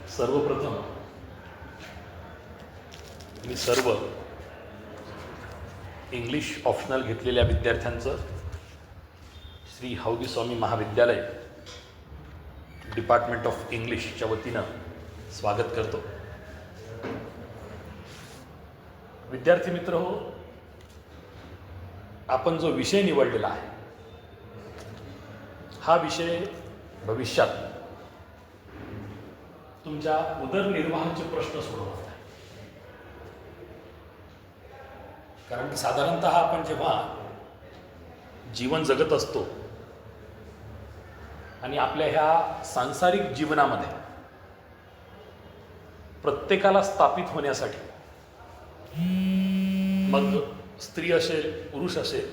सर्वप्रथम मी सर्व English optional घेतलेल्या विद्यार्थ्यांचं श्री हाऊदी स्वामी महाविद्यालय डिपार्टमेंट ऑफ इंग्लिशच्या वतीनं स्वागत करतो. विद्यार्थी मित्र हो, आपण जो विषय निवडलेला आहे हा विषय भविष्यात तुमच्या उदरनिर्वाहाचे प्रश्न सोडवणार आहे. कारण की साधारणतः आपण जेव्हा जीवन जगत असतो आणि आपल्या ह्या सांसारिक जीवनामध्ये प्रत्येकाला स्थापित होण्यासाठी, मग स्त्री असेल पुरुष असेल,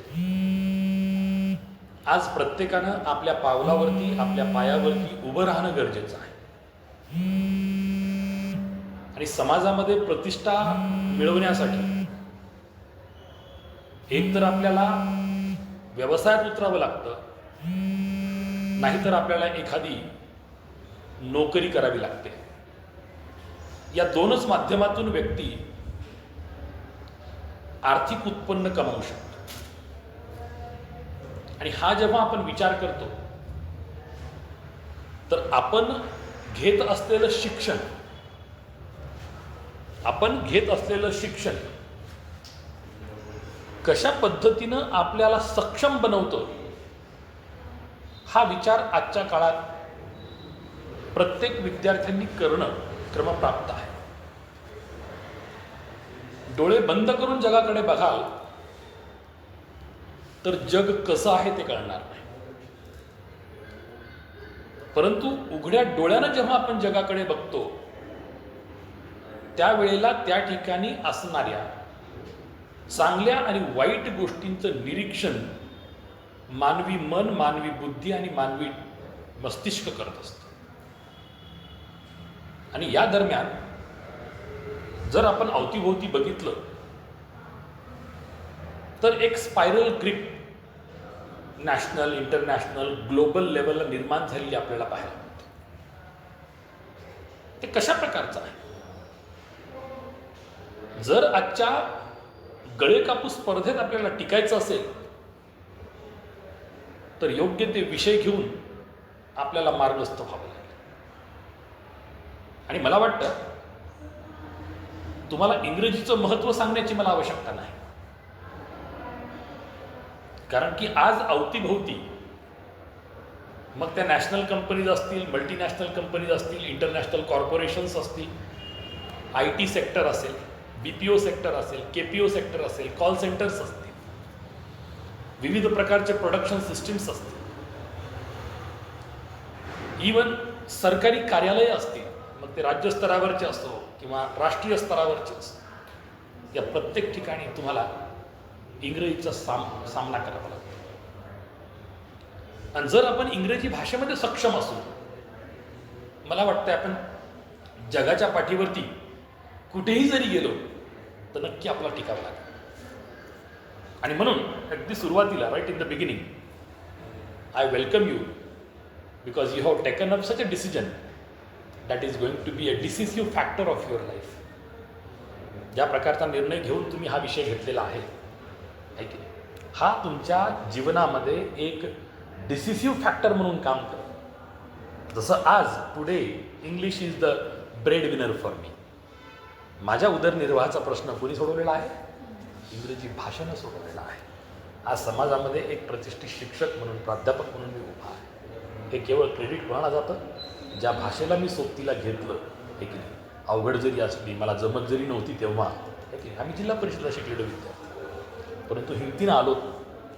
आज प्रत्येकानं आपल्या पावलावरती आपल्या पायावरती उभं राहणं गरजेचं आहे. आणि समाजामध्ये प्रतिष्ठा मिळवण्यासाठी एक तर आपल्याला व्यवसायात उतरावं लागतं, नाहीतर आपल्याला एखादी नोकरी करावी लागते. या दोनच माध्यमातून व्यक्ती आर्थिक उत्पन्न कमावू शकतो. आणि हा जेव्हा आपण विचार करतो तर आपण घेत असलेलं शिक्षण कशा पद्धतीनं आपल्याला सक्षम बनवतं हा विचार आजच्या काळात प्रत्येक विद्यार्थ्यांनी करणं क्रमप्राप्त आहे. डोळे बंद करून जगाकडे बघाल तर जग कसं आहे ते कळणार नाही. परंतु उघड्या डोळ्यानं जेव्हा आपण जगाकडे बघतो त्यावेळेला त्या ठिकाणी असणाऱ्या चांगल्या आणि वाईट गोष्टींचं निरीक्षण मानवी मन, मानवी बुद्धी आणि मानवी मस्तिष्क करत असतं. आणि या दरम्यान जर आपण अवतीभोवती बघितलं तर एक spiral grip national, international, global लेवलला निर्माण झालेली आपल्याला पाहायला मिळते. ते कशा प्रकारचं आहे? जर आजच्या गळे कापूस स्पर्धेत आपल्याला टिकायचं असेल तर योग्य ते विषय घेऊन आपल्याला मार्गस्थ व्हावं लागेल. आणि मला वाटतं तुम्हाला इंग्रजीचं महत्त्व सांगण्याची मला आवश्यकता नाही. कारण की आज अवतीभोवती मग त्या नॅशनल कंपनीज असतील, मल्टीनॅशनल कंपनीज असतील, इंटरनॅशनल कॉर्पोरेशन्स असतील, IT सेक्टर असेल, BPO सेक्टर असेल, KPO सेक्टर असेल, कॉल सेंटर्स असतील, विविध प्रकारचे प्रोडक्शन सिस्टीम्स असतील, इवन सरकारी कार्यालय असतील, मग ते राज्य स्तरावरचे असो किंवा राष्ट्रीय स्तरावरचे असो, या प्रत्येक ठिकाणी तुम्हाला इंग्रजीचा सामना करावा लागतो. आणि जर आपण इंग्रजी भाषेमध्ये सक्षम असू, मला वाटतं आपण जगाच्या पाठीवरती कुठेही जरी गेलो तर नक्की आपला टिकावं लागेल. आणि म्हणून अगदी सुरुवातीला, right in the beginning, I welcome you because you have taken up such a decision that is going to be a decisive factor of your life. ज्या प्रकारचा निर्णय घेऊन तुम्ही हा विषय घेतलेला आहे की हा तुमच्या जीवनामध्ये एक डिसिसिव्ह फॅक्टर म्हणून काम करतो. जसं आज today English is the bread winner for me. माझ्या उदरनिर्वाहाचा प्रश्न कोणी सोडवलेला आहे? इंग्रजी भाषेनं सोडवलेला आहे. आज समाजामध्ये एक प्रतिष्ठित शिक्षक म्हणून, प्राध्यापक म्हणून मी उभा आहे. हे केवळ क्रेडिट कोणाला जातं? ज्या भाषेला मी सोबतीला घेतलं, हे की नाही, अवघड जरी असली, मला जमत जरी नव्हती तेव्हा, हे की नाही, आम्ही जिल्हा परिषदेला शिकलेलो विद्यार्थी, परंतु हिमतीनं आलो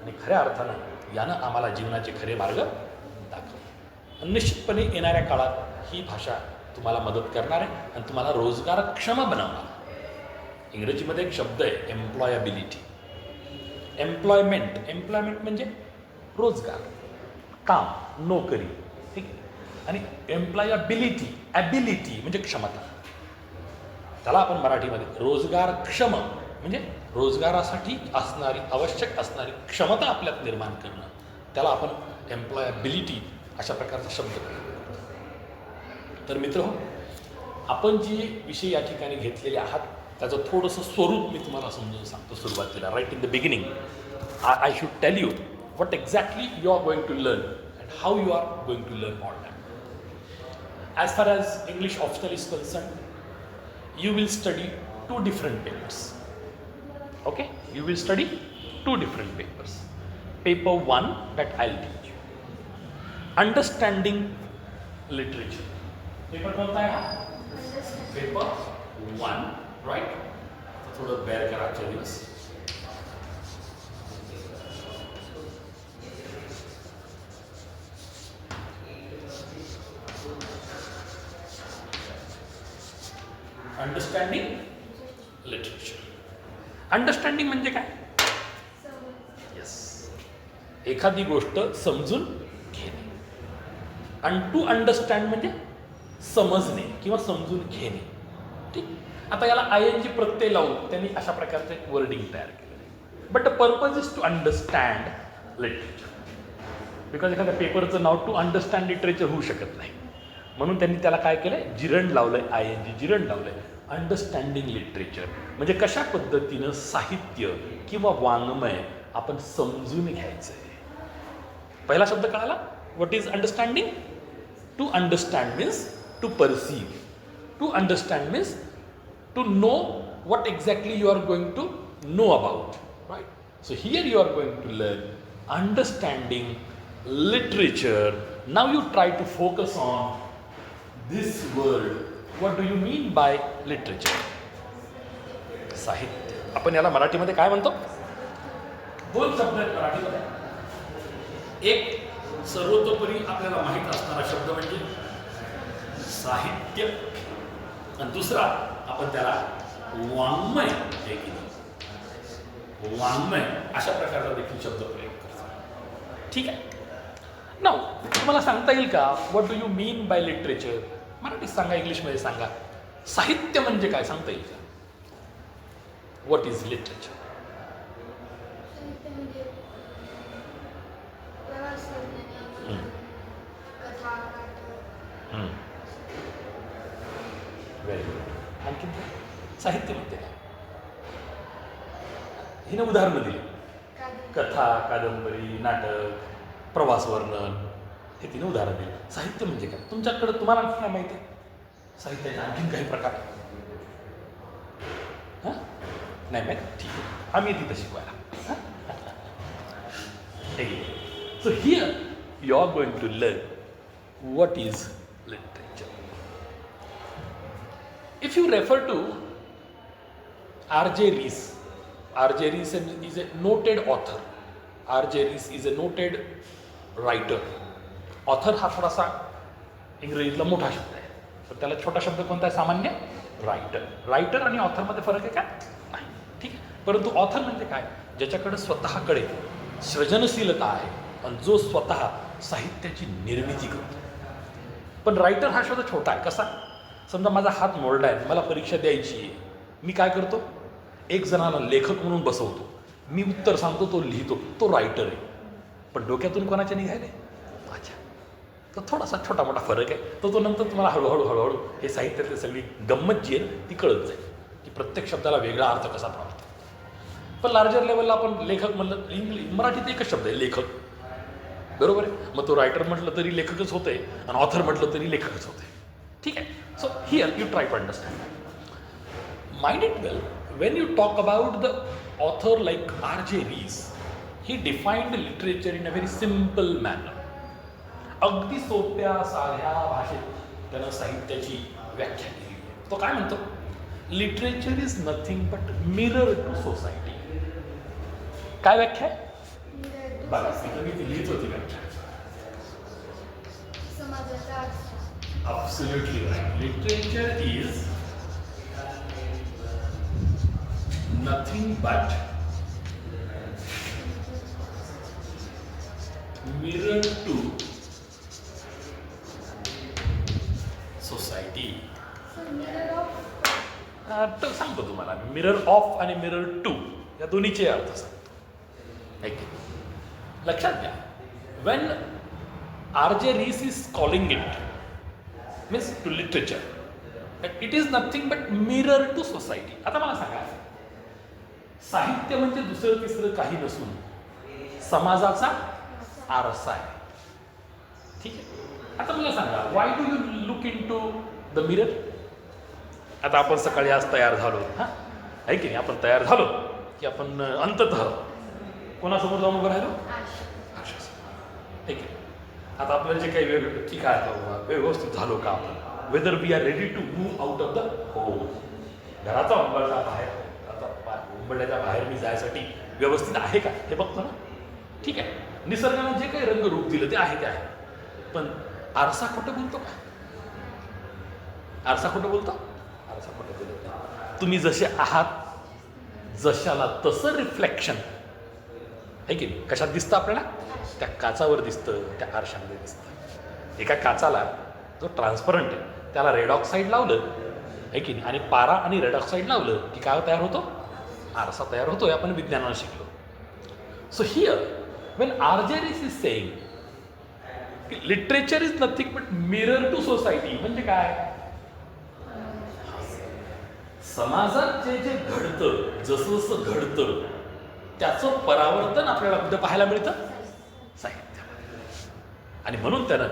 आणि खऱ्या अर्थानं यानं आम्हाला जीवनाचे खरे मार्ग दाखवले. निश्चितपणे येणाऱ्या काळात ही भाषा तुम्हाला मदत करणार आहे आणि तुम्हाला रोजगारक्षम बनवणार. इंग्रजीमध्ये एक शब्द आहे एम्प्लॉयबिलिटी. एम्प्लॉयमेंट म्हणजे रोजगार, काम, नोकरी, ठीक आहे. आणि ॲबिलिटी म्हणजे क्षमता. त्याला आपण मराठीमध्ये रोजगारक्षम म्हणजे रोजगारासाठी असणारी, आवश्यक असणारी क्षमता आपल्यात निर्माण करणं, त्याला आपण एम्प्लॉयबिलिटी अशा प्रकारचा शब्द. तर मित्र, आपण जी विषय या ठिकाणी घेतलेले आहात त्याचं थोडंसं स्वरूप मी तुम्हाला समजून सांगतो सुरुवातीला. Right in the beginning I should tell you what exactly you are going to learn and how you are going to learn all that. As far as English optional is concerned, you will study two different papers. Okay? You will study two different papers. Paper 1 that I'll teach you. Understanding literature. Paper कोणता आहे हा? Paper 1, right? थोडं bear करा आजच्या दिवस. Understanding literature. Understanding म्हणजे काय? Yes, एखादी गोष्ट समजून घेणे. आणि टू अंडरस्टँड म्हणजे समजणे किंवा समजून घेणे. ठीक. आता याला ING प्रत्यय लावून त्यांनी अशा प्रकारचं एक वर्डिंग तयार केलं. But the purpose is to understand literature. Because एखाद्या पेपरचं नाव टू अंडरस्टँड लिटरेचर होऊ शकत नाही, म्हणून त्यांनी त्याला काय केलंय, जिरण लावलंय, ING जिरण लावलंय. अंडरस्टँडिंग लिटरेचर म्हणजे कशा पद्धतीनं साहित्य किंवा वाङ्मय आपण समजून घ्यायचंय. पहिला शब्द कळाला, what is understanding? To understand means to perceive. To understand means to know what exactly you are going to know about, right? So here you are going to learn understanding literature. Now you try to focus on this word. What do you mean by literature? साहित्य. आपण याला मराठीमध्ये काय म्हणतो? दोन शब्द आहेत मराठीमध्ये. एक सर्वतोपरी आपल्याला माहीत असणारा शब्द म्हणजे साहित्य, आणि दुसरा आपण त्याला वाङ्मय आहे की नाही, वाङ्मय अशा प्रकारचा देखील शब्द प्रयोग करतो. ठीक आहे. नाव तुम्हाला सांगता येईल का, what do you mean bye literature? मराठीत सांगा, इंग्लिशमध्ये सांगा. साहित्य म्हणजे काय सांगता येईल का? What is literature? Very good. आणखी साहित्य म्हणजे काय? हिनं उदाहरणं दिली. कथा, कादंबरी, नाटक, प्रवास वर्णन, हे तिने उदाहरण दिली. साहित्य म्हणजे काय? तुमच्याकडे तुम्हाला आणखी काय माहिती आहे? साहित्याचे आणखीन काही प्रकार? हां, नाही माहीत? ठीक आहे, आम्ही तिथं शिकवायला. So here you are going to learn what is literature. If you refer to R.J. Rees, R.J. Rees is a noted author. R.J. Rees is a noted writer. Author हा थोडासा इंग्रजीतला मोठा शब्द आहे, तर त्याला छोटा शब्द कोणता आहे सामान्य? रायटर. रायटर आणि ऑथरमध्ये फरक आहे का? नाही. ठीक आहे. परंतु ऑथर म्हणजे काय? ज्याच्याकडे स्वतःकडे सृजनशीलता आहे आणि जो स्वतः साहित्याची निर्मिती करतो. पण रायटर हा शब्द छोटा आहे. कसा? समजा माझा हात मोडला आहे, मला परीक्षा द्यायची आहे, मी काय करतो? एक जणाला लेखक म्हणून बसवतो, मी उत्तर सांगतो, तो लिहितो, तो रायटर आहे. पण डोक्यातून कोणाच्या निघाले? अच्छा. तर थोडासा छोटा मोठा फरक आहे. तो नंतर तुम्हाला हळूहळू हे साहित्यातली सगळी गंमत जी आहे ती कळत जाईल की प्रत्येक शब्दाला वेगळा अर्थ कसा प्राप्त. पण लार्जर लेवलला आपण लेखक म्हणलं, मराठीत एकच शब्द आहे लेखक, बरोबर आहे. मग तो रायटर म्हटलं तरी लेखकच होते आणि ऑथर म्हटलं तरी लेखकच होते. ठीक आहे. So here you try to understand. Mind it well, when you talk about the author like R.J. Rees, he defined literature in a very simple manner. अगदी सोप्या साध्या भाषेत त्यानं साहित्याची व्याख्या केली. तो काय म्हणतो? Literature is nothing but mirror to society. काय व्याख्या आहे? बघा, मी ती लिहित होती व्याख्या. Absolutely right. Literature is nothing but mirror to society. तर सांगतो तुम्हाला, मिरर ऑफ आणि मिरर टू या दोन्हीचे अर्थ सांगतो. लक्षात घ्या. When R.J. Rees is calling it means to literature, it is nothing but mirror to society. आता मला सांगा, साहित्य म्हणजे दुसरं तिसरं काही नसून समाजाचा आरसा आहे. ठीक आहे. आता मला सांगा, why do you look into the mirror? आता आपण सकाळी आज तयार झालो, हां आहे की नाही, आपण तयार झालो की आपण अंततः कोणासमोर जाऊन उभं राहिलो? ठीक आहे. आता आपल्याला जे काही वेगळं ठीक आहे, व्यवस्थित झालो का आपण, whether we are ready to move out of the home, घराचा उंबरठा बाहेर, आता उंबरठ्याच्या बाहेर मी जायसाठी व्यवस्थित आहे का हे बघतो ना. ठीक आहे, निसर्गाने जे काही रंगरूप दिलं ते आहे, पण आरसा खोटं बोलतो का? आरसा खोटं बोलतो? आरसा खोटं बोलत नाही. तुम्ही जसे आहात, जशाला तसं रिफ्लेक्शन आहे की नाही, कशात दिसतं आपल्याला? त्या काचावर दिसतं, त्या आरशामध्ये दिसतं. एका काचाला जो ट्रान्सपरंट आहे त्याला रेड ऑक्साईड लावलं आहे की नाही, आणि पारा आणि रेड ऑक्साईड लावलं की काय तयार होतो? आरसा तयार होतो. आपण विज्ञानाला शिकलो. So here when R J Rees is saying literature is nothing but mirror to society, म्हणजे काय? समाजात जे जे घडतं, जसं जसं घडतं त्याचं परावर्तन आपल्याला कुठं पाहायला मिळतं? साहित्यामध्ये. आणि म्हणून त्यानं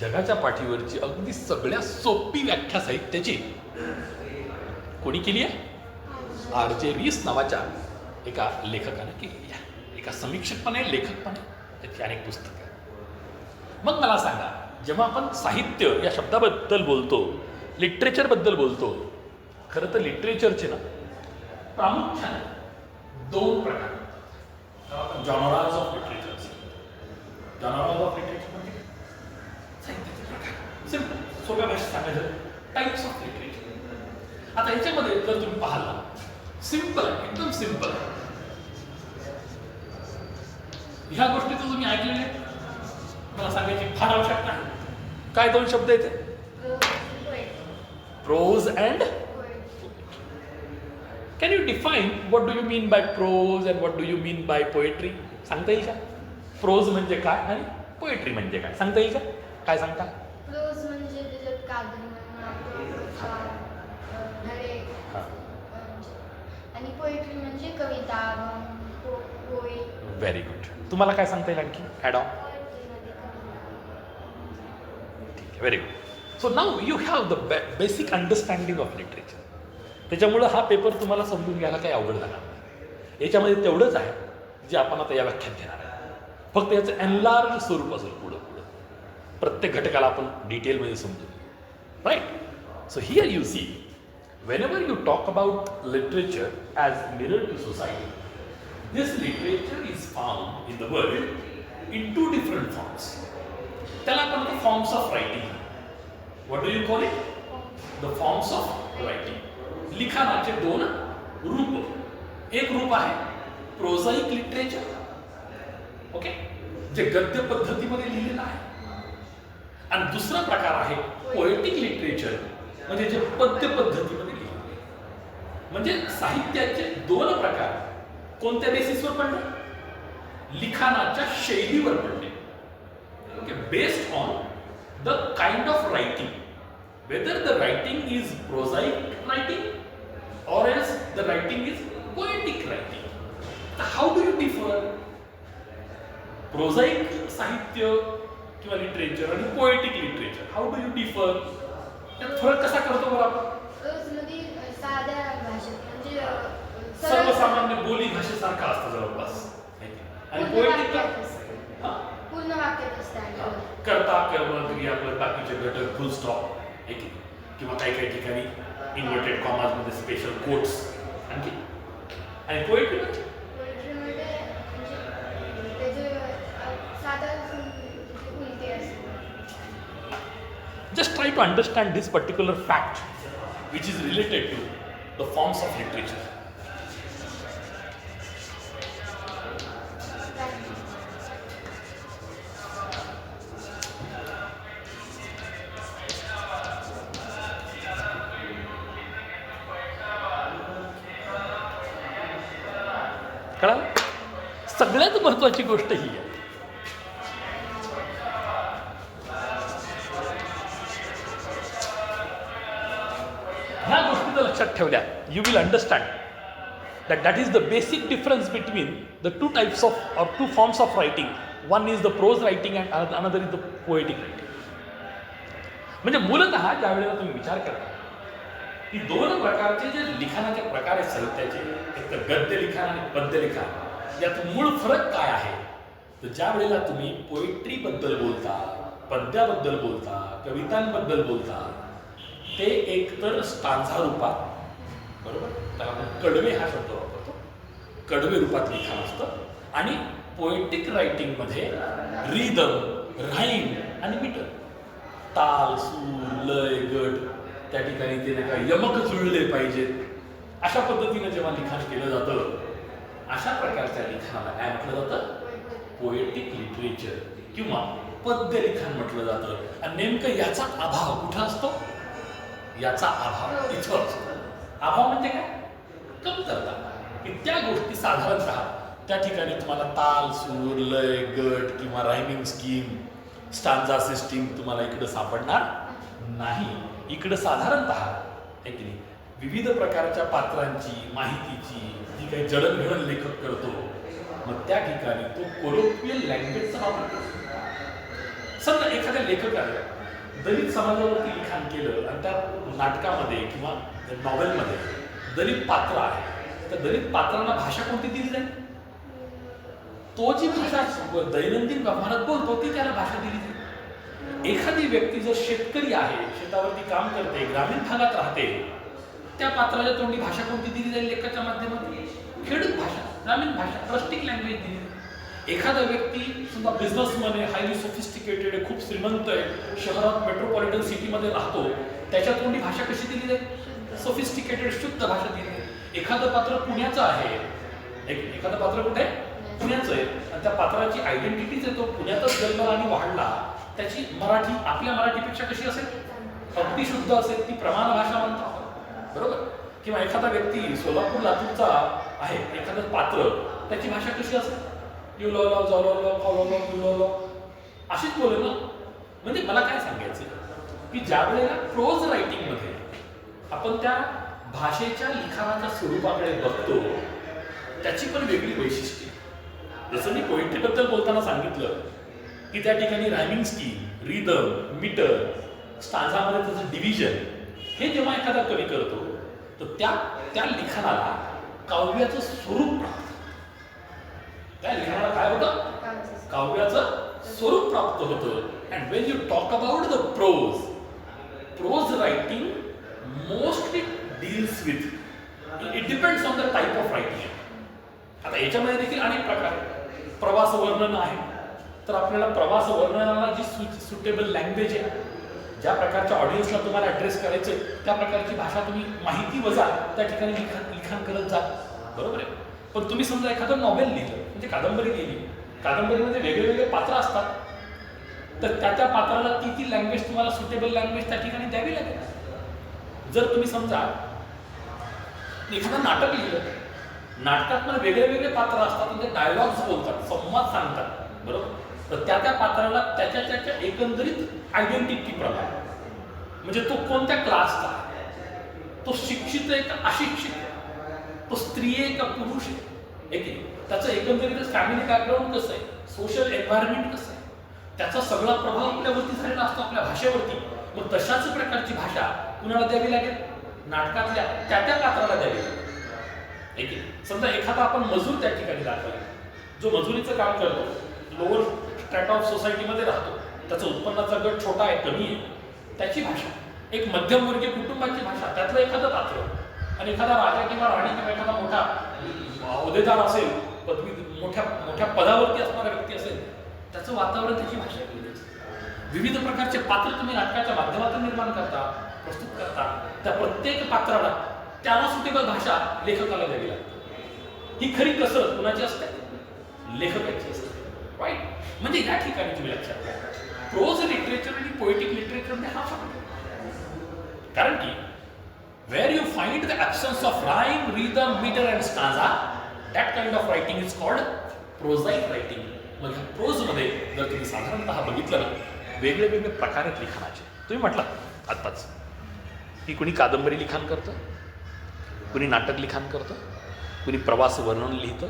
जगाच्या पाठीवरची अगदी सगळ्यात सोपी व्याख्या साहित्याची कोणी केली आहे? आर.जे. रीस नावाच्या एका लेखकाने केलेली आहे. एका समीक्षकपणे, लेखकपणे त्याची अनेक पुस्तकं. मग मला सांगा, जेव्हा आपण साहित्य या शब्दाबद्दल बोलतो, लिटरेचरबद्दल बोलतो, खरं तर लिटरेचरचे ना प्रामुख्याने दोन प्रकार. Genres of literature. Genres of literature म्हणजे साहित्याचे प्रकार. सिम्पल, सोप्या भाषेत सांगायचं, टाईप्स ऑफ लिटरेचर. आता याच्यामध्ये जर तुम्ही पाहिला, सिम्पल आहे, एकदम सिम्पल आहे. ह्या गोष्टी तर तुम्ही ऐकलेल्या आहेत, मला सांगायची फार आवश्यकता आहे. काय दोन शब्द येते? Prose and. Can you define what do you mean by prose and what do you mean by poetry? सांगता येईल का? प्रोज म्हणजे काय आणि पोएट्री म्हणजे काय सांगता येईल का? काय सांगता? प्रोज म्हणजे त्याच्यात धडे, आणि पोएट्री म्हणजे कविता, पोएम. Very good. तुम्हाला काय सांगता येईल आणखी ॲड ऑन? ठीक आहे, very good. So now you have the basic understanding of literature. त्याच्यामुळं हा पेपर तुम्हाला समजून घ्यायला काही अवघड जाणार नाही. याच्यामध्ये तेवढंच आहे जे आपण आता या व्याख्यात घेणार आहे. फक्त याचं एनलार्ज स्वरूप असेल पुढं प्रत्येक घटकाला आपण डिटेलमध्ये समजू. Right. So here you see, whenever you talk about literature as mirror to society, this literature is found in the world in two different forms. त्याला आपण म्हणतो forms of writing. What do you call it? The forms of writing. लिखाणाचे दोन रूप. एक रूप आहे प्रोझाईक literature, okay, जे गद्य पद्धतीमध्ये लिहिलेलं आहे, आणि दुसरा प्रकार आहे पोएटिक लिटरेचर, म्हणजे जे पद्य पद्धतीमध्ये लिहिले. म्हणजे साहित्याचे दोन प्रकार कोणत्या बेसिसवर पडले? लिखाणाच्या शैलीवर पडले. Okay, based on the kind of writing, whether the writing is prosaic writing or else the writing is poetic writing. How do you differ? Prosaic साहित्य किंवा लिटरेचर आणि poetic literature, how do you differ? त्यात फरक कसा करतो बरं आपण? प्रोजमध्ये साध्या भाषेत म्हणजे सर्वसामान्य बोली भाषेसारखा असतं जवळपास, आणि पोएटिक पूर्ण वाक्यात असतं. कर्ता, कर्म, क्रियापद, बाकीचे घटक, फुल स्टॉप, किंवा काही काही ठिकाणी इन्व्हर्टेड कॉमाजमध्ये स्पेशल कोट्स. आणखी आणि पोएट्री म्हणजे just try to understand this particular fact which is related to the forms of literature. कळलं? सगळ्यात महत्त्वाची गोष्ट ही आहे, ह्या गोष्टी जर लक्षात ठेवल्या you will understand that is the basic difference between the two types of or two forms of writing. One is the prose writing and another is the poetic writing. म्हणजे मूलतः ज्या वेळेला तुम्ही विचार करता की दोन प्रकारचे जे लिखाणाचे प्रकार आहेत साहित्याचे, एक तर गद्य लिखाण आणि पद्य लिखाण, यात मूळ फरक काय आहे? तर ज्या वेळेला तुम्ही पोएट्री बद्दल बोलता, पद्याबद्दल बोलता, कवितांबद्दल बोलता, ते एकतर स्टांझा रूपात, बरोबर, त्याला आपण कडवे हा शब्द वापरतो, कडवे रूपात लिखाण असतं, आणि पोएटिक रायटिंगमध्ये रिदम, राईम आणि मीटर, ताल, सूर, लय, गट, त्या ठिकाणी ते नाही का यमक जुळले पाहिजेत, अशा पद्धतीनं जेव्हा लिखाण केलं जातं, अशा प्रकारच्या लिखाणाला काय म्हटलं जातं? पोएटिक लिटरेचर किंवा पद्य लिखाण म्हटलं जातं. आणि नेमकं याचा अभाव कुठं असतो? याचा अभाव इथं असतो. अभाव म्हणजे काय? कमतरता. की त्या गोष्टी साधारणतः त्या ठिकाणी तुम्हाला ताल, सूर, लय, गट किंवा रायमिंग स्कीम, स्टांजा सिस्टीम तुम्हाला इकडं सापडणार नाही. इकडं साधारणतः एक विविध प्रकारच्या पात्रांची, माहितीची जी काही जडणघडण लेखक करतो, मग त्या ठिकाणी तो कोलोक्वियल लँग्वेजचा वापर करतो. समजा एखाद्या लेखकाने दलित समाजावरती लिखाण केलं आणि त्या नाटकामध्ये किंवा नॉव्हेलमध्ये दलित पात्र आहे, तर दलित पात्रांना भाषा कोणती दिली जाईल? तो जी भाषा दैनंदिन व्यवहारात बोलतो ती त्याला भाषा दिली जाईल. एखादी व्यक्ती जर शेतकरी आहे, शेतावरती काम करते, ग्रामीण भागात राहते, त्या पात्राच्या तोंडी भाषा कोणती दिली जाईल? लेखाच्या माध्यमातून खेडूत भाषा, ग्रामीण भाषा, रस्टिक लँग्वेज दिली. एखादा व्यक्ती सुद्धा बिझनेसमन आहे, हायली सोफिस्टिकेटेड आहे, खूप श्रीमंत आहे, शहरात मेट्रोपॉलिटन सिटीमध्ये राहतो, त्याच्या तोंडी भाषा कशी दिली जाईल? सोफिस्टिकेटेड, शुद्ध भाषा दिली जाईल. एखादं पात्र पुण्याचं आहे, एखादं पात्र कुठे पुण्याचं आहे, आणि त्या पात्राची आयडेंटिटीच आहे, तो पुण्यातच जन्मला आणि वाढला, त्याची मराठी आपल्या मराठीपेक्षा कशी असेल? अगदी शुद्ध असेल. ती प्रमाण भाषा म्हणतो, बरोबर. किंवा एखादा व्यक्ती सोलापूर लातूरचा आहे, एखादं पात्र, त्याची भाषा कशी असेल? यू लो लो जाऊ लो खाऊ लो यू लो लो, अशीच बोलेल ना. म्हणजे मला काय सांगायचं की ज्या वेळेला प्रोज रायटिंगमध्ये आपण त्या भाषेच्या लिखाणाच्या स्वरूपाकडे बघतो, त्याची पण वेगळी वैशिष्ट्ये. जसं मी पोएट्रीबद्दल बोलताना सांगितलं की त्या ठिकाणी रायमिंग स्कीम, रिदम, मीटर, स्टांझामध्ये त्याचं डिव्हिजन, हे जेव्हा एखादा कवी करतो तर त्या लिखाणाला काव्याचं स्वरूप प्राप्त, त्या लिखाणाला काय होतं? काव्याचं स्वरूप प्राप्त होतं. And when you talk about the prose writing mostly deals with, it depends on the type of writing. आता याच्यामध्ये देखील अनेक प्रकार आहेत. प्रवास वर्णन आहे, तर आपल्याला प्रवास वर्णनाला जी सुटेबल लँग्वेज आहे, ज्या प्रकारच्या ऑडियन्सला तुम्हाला ॲड्रेस करायचं त्या प्रकारची भाषा तुम्ही माहिती वजा त्या ठिकाणी लिखाण करत जा, बरोबर आहे. पण तुम्ही समजा एखादं नॉवेल लिहिलं, म्हणजे कादंबरी लिहिली, कादंबरीमध्ये वेगळे पात्र असतात, तर त्या पात्राला ती लँग्वेज तुम्हाला सुटेबल लँग्वेज त्या ठिकाणी द्यावी लागेल. जर तुम्ही समजा एखादं नाटक लिहिलं, नाटकात मला वेगळे पात्र असतात, म्हणजे डायलॉग्स बोलतात, संवाद सांगतात, बरोबर. तर त्या पात्राला त्याच्या एकंदरीत आयडेंटिटी प्रमाणे, म्हणजे तो कोणत्या क्लासचा, तो शिक्षित आहे का अशिक्षित, तो स्त्री आहे का पुरुष आहे, त्याचं एकंदरीत फॅमिली बॅकग्राऊंड कसं आहे, सोशल एन्व्हायरमेंट कसं आहे, त्याचा सगळा प्रभाव आपल्यावरती झालेला असतो, आपल्या भाषेवरती. मग तशाच प्रकारची भाषा कुणाला द्यावी लागेल? नाटकातल्या त्या पात्राला द्यावी लागेल. समजा एखादा आपण मजूर त्या ठिकाणी दाखवला, जो मजुरीचं काम करतो, लोअर स्ट्रॅट ऑफ सोसायटीमध्ये राहतो, त्याचा उत्पन्नाचा गट छोटा आहे, कमी आहे, त्याची भाषा, एक मध्यमवर्गीय कुटुंबाची भाषा, त्यातलं एखादं पात्र, आणि एखादा राजा किंवा राणी किंवा एखादा मोठा अहोदेदार असेल, मोठ्या पदावरती असणारा व्यक्ती असेल, त्याचं वातावरण, त्याची भाषा वेगळी असते. विविध प्रकारचे पात्र तुम्ही नाटकाच्या माध्यमातून निर्माण करता, प्रस्तुत करता, त्या प्रत्येक पात्राला त्याला सुटेबल भाषा लेखकाला द्यावी लागते. ही खरी कसरत कुणाची असते? लेखकाची असते, राईट. म्हणजे या ठिकाणी तुम्ही लक्षात घ्या, प्रोज लिटरेचर आणि पोएटिक लिटरेचरमध्ये हा फरक आहे. कारण की where you find the absence of rhyme, rhythm, meter and stanza, that kind of writing is called prosaic writing. मग ह्या प्रोजमध्ये जर तुम्ही साधारणतः बघितलं ना, वेगळे प्रकार आहेत लिखाणाचे. तुम्ही म्हटलं आत्ताच की कुणी कादंबरी लिखाण करतं, कुणी नाटक लिखाण करतं, कुणी प्रवास वर्णन लिहितं,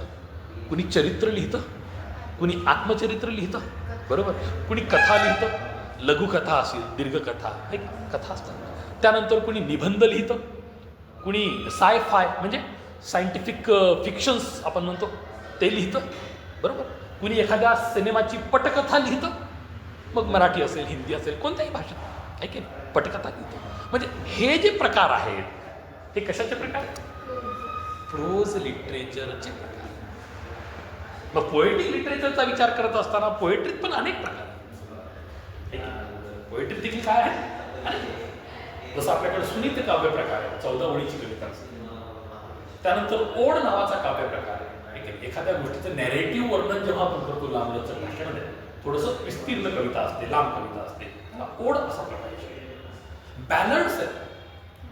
कुणी चरित्र लिहितं, कुणी आत्मचरित्र लिहितं, बरोबर, कुणी कथा लिहितं, लघुकथा असेल, दीर्घकथा, हे कथा असतात. त्यानंतर कुणी निबंध लिहितं, कुणी साय-फाय म्हणजे सायंटिफिक फिक्शन्स आपण म्हणतो ते लिहितं, बरोबर, कुणी एखाद्या सिनेमाची पटकथा लिहितं, मग मराठी असेल, हिंदी असेल, कोणत्याही भाषेत आहे की नाही, पटकथा लिहितं. म्हणजे हे जे प्रकार आहेत ते कशाचे प्रकार? प्रोज लिटरेचरचे प्रकार. मग पोएटिक लिटरेचरचा विचार करत असताना पोएट्रीत पण अनेक प्रकार आहेत. पोएट्रीत देखील काय आहे? जसं आपल्याकडे सुनीत काव्य प्रकार आहे, 14 ओळीची कविता असते. त्यानंतर ओढ नावाचा काव्य प्रकार आहे. एखाद्या गोष्टीचं नॅरेटिव्ह वर्णन जेव्हा आपण करतो लांबलचक भाषेमध्ये, थोडंसं विस्तीर्ण कविता असते, लांब कविता असते, त्याला ओढ असा प्रकार आहे. बॅलन्स आहे.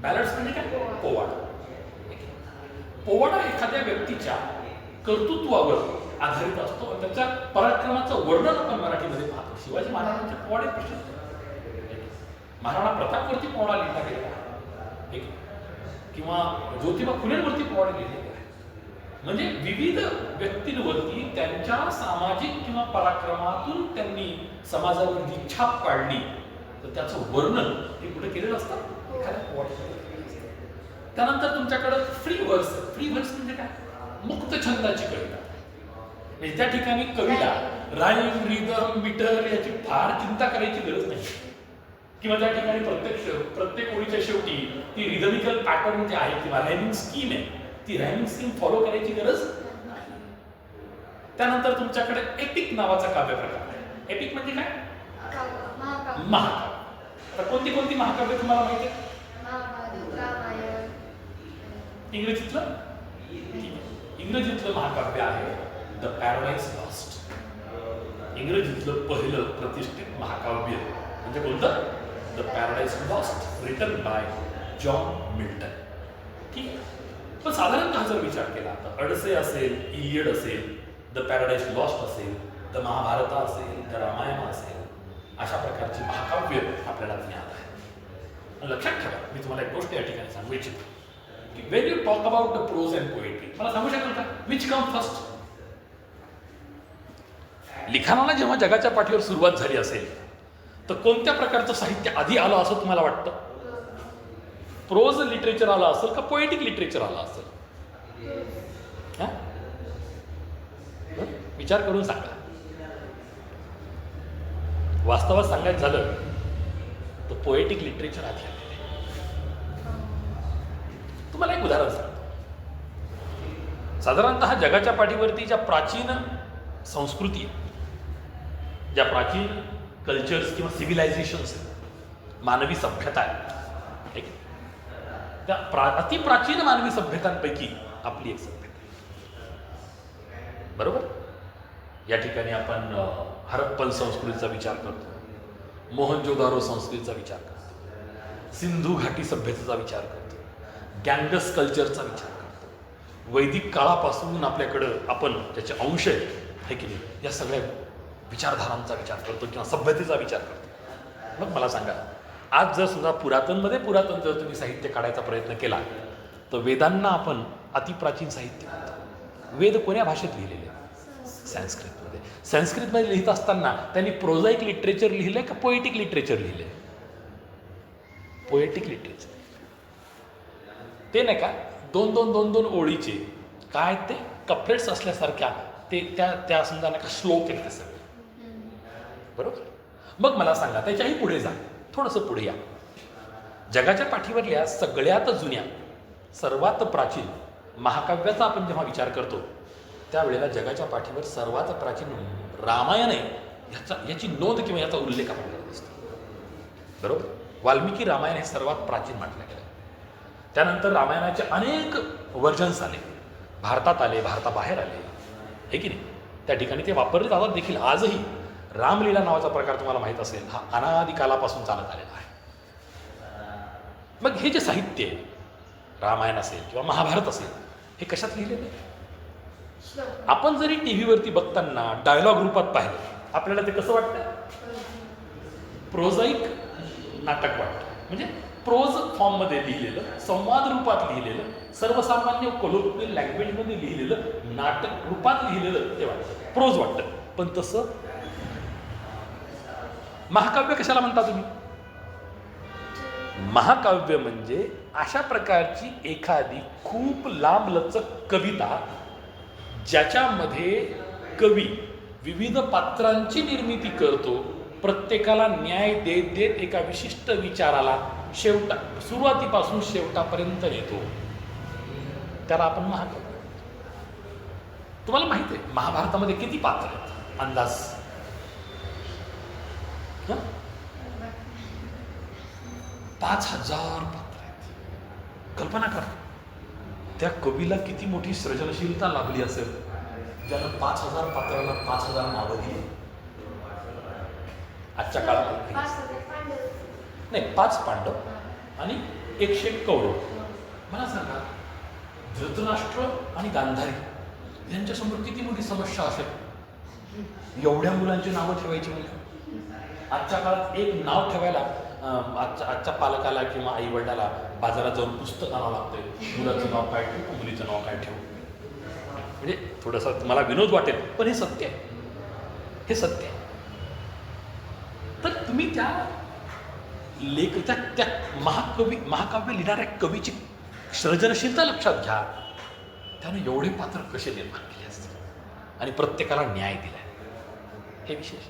बॅलन्स म्हणजे काय? पोवाडा. पोवाडा एखाद्या व्यक्तीच्या कर्तृत्वावर आधारित असतो आणि त्याच्या पराक्रमाचं वर्णन आपण मराठीमध्ये पाहतो. शिवाजी महाराजांचे पोवाडे प्रसिद्ध, महाराणा प्रतापवरती पोवाडा लिहिला गेला आहे, किंवा ज्योतिबा फुलेंवरती पोवाडे लिहिले आहे. म्हणजे विविध व्यक्तींवरती त्यांच्या सामाजिक किंवा पराक्रमातून त्यांनी समाजावर जी छाप पाडली, तर त्याचं वर्णन हे कुठे केलेलं असतं? एखाद्या पोवाड्यामध्ये. त्यानंतर तुमच्याकडं फ्री व्हर्स. फ्री व्हर्स म्हणजे काय? मुक्त छंदाची कविता. म्हणजे त्या ठिकाणी कवीला राईम, रिदम, मीटर याची फार चिंता करायची गरज नाही, किंवा त्या ठिकाणी प्रत्येक ओळीच्या शेवटी ती रिदमिकल पॅटर्न जे आहे किंवा रायमिंग स्कीम आहे, ती रायमिंग स्कीम फॉलो करायची गरज नाही. त्यानंतर तुमच्याकडे एपिक नावाचा काव्य प्रकार आहे. एपिक म्हणजे काय? महाकाव्य. आता कोणती कोणती महाकाव्य तुम्हाला माहिती आहे? इंग्रजीतलं? इंग्रजीतलं महाकाव्य आहे द पॅराडाइज लॉस्ट. इंग्रजीतलं पहिलं प्रतिष्ठित महाकाव्य म्हणजे कोणतं? The paradise lost, written by John Milton. ठीक आहे. पण साधारणतः जर विचार केला तर अडसे असेल, इलियड असेल, द पॅराडाइज लॉस्ट असेल, द महाभारत असेल, द रामायण असेल, अशा प्रकारची महाकाव्य आपल्याला ज्ञात आहे. लक्षात ठेवा, मी तुम्हाला एक गोष्ट या ठिकाणी सांगू इच्छितो की when you talk about the prose and poetry, मला सांगू शकाल का विच कम फर्स्ट? लिखाणाला जेव्हा जगाच्या पाठीवर सुरुवात झाली असेल तर कोणत्या प्रकारचं साहित्य आधी आलं असं तुम्हाला वाटतं? प्रोज लिटरेचर आलं असेल का पोएटिक लिटरेचर आलं असेल? विचार करून सांगा. वास्तवात सांगायचं झालं तर पोएटिक लिटरेचर आधी आलेलं आहे. तुम्हाला एक उदाहरण सांगतो. साधारणतः जगाच्या पाठीवरती ज्या प्राचीन संस्कृती, ज्या प्राचीन कल्चर्स किंवा सिव्हिलायझेशन्स, मानवी सभ्यता आहे, ठीक आहे, त्या अतिप्राचीन मानवी सभ्यतांपैकी आपली एक सभ्यता आहे. बरोबर? या ठिकाणी आपण हरप्पन संस्कृतीचा विचार करतो, मोहनजोदारो संस्कृतीचा विचार करतो, सिंधू घाटी सभ्यतेचा विचार करतो, गँगस कल्चरचा विचार करतो. वैदिक काळापासून आपल्याकडं आपण ज्याचे अंश आहे की नाही, या सगळ्या विचारधारांचा विचार करतो किंवा सभ्यतेचा विचार करतो. मग मला सांगा, आज जर सुद्धा पुरातन जर तुम्ही साहित्य काढायचा प्रयत्न केला तर वेदांना आपण अतिप्राचीन साहित्य म्हणतो. वेद कोण्या भाषेत लिहिलेले? संस्कृतमध्ये. संस्कृतमध्ये लिहित असताना त्यांनी प्रोझाईक लिटरेचर लिहिलंय का पोएटिक लिटरेचर लिहिलंय? Poetic literature. ते नाही का दोन ओळीचे काय ते कपलेट्स असल्यासारख्या ते त्या समजा नाही का श्लोक आहेत ते सगळे. बरोबर? मग मला सांगा, त्याच्याही पुढे जा, थोडंसं पुढे या. जगाच्या पाठीवरल्या सगळ्यात जुन्या, सर्वात प्राचीन महाकाव्याचा आपण जेव्हा विचार करतो त्यावेळेला जगाच्या पाठीवर सर्वात प्राचीन रामायण आहे याची नोंद किंवा याचा उल्लेख आपण करत असतो. बरोबर? वाल्मिकी रामायण हे सर्वात प्राचीन म्हटलं गेलं. त्यानंतर रामायणाचे अनेक व्हर्जन्स आले, भारतात आले, भारताबाहेर आले, हे की नाही. त्या ठिकाणी ते वापरले जातात देखील आजही. रामलीला नावाचा प्रकार तुम्हाला माहीत असेल, हा अनादी कालापासून चालत आलेला आहे. मग हे जे साहित्य आहे, रामायण असेल किंवा महाभारत असेल, हे कशात लिहिलेलं आहे? आपण जरी टी व्हीवरती बघताना डायलॉग रूपात पाहिलं, आपल्याला ते कसं वाटतं? प्रोझाईक नाटक वाटतं. म्हणजे प्रोज फॉर्ममध्ये लिहिलेलं, संवाद रूपात लिहिलेलं, सर्वसामान्य कोलोक्वियल लँग्वेजमध्ये लिहिलेलं, नाटक रूपात लिहिलेलं ते वाटतं, प्रोज वाटतं. पण तसं महाकाव्य कशाला म्हणता तुम्ही? महाकाव्य म्हणजे अशा प्रकारची एखादी खूप लांबलचक कविता ज्याच्यामध्ये कवी विविध पात्रांची निर्मिती करतो, प्रत्येकाला न्याय देत देत एका विशिष्ट विचाराला सुरुवातीपासून शेवटापर्यंत येतो, त्याला आपण महाकाव्य. तुम्हाला माहिती आहे महाभारतामध्ये किती पात्र आहेत अंदाज? 5000 पात्र आहेत. कल्पना करा त्या कवीला किती मोठी सृजनशीलता लाभली असेल ज्यानं 5000 पात्रांना 5000 नावं दिली. आजच्या काळात नाही, 5 पांडव आणि 101 कौरव. मला सांगा धृतराष्ट्र आणि गांधारी यांच्यासमोर किती मोठी समस्या असेल एवढ्या मुलांची नावं ठेवायची म्हणजे. आजच्या काळात एक नाव ठेवायला आजच्या पालकाला किंवा आई वडिलाला बाजारात जाऊन पुस्तक आणावं लागतंय, मुलाचं नाव काय ठेवू, मुलीचं नाव काय ठेवू. म्हणजे थोडंसं मला विनोद वाटेल पण हे सत्य आहे, हे सत्य आहे. तर तुम्ही त्या त्या महाकाव्य लिहिणाऱ्या कवीची सृजनशीलता लक्षात घ्या. त्यानं एवढे पात्र कसे निर्माण केले असतील आणि प्रत्येकाला न्याय दिलाय, हे विशेष.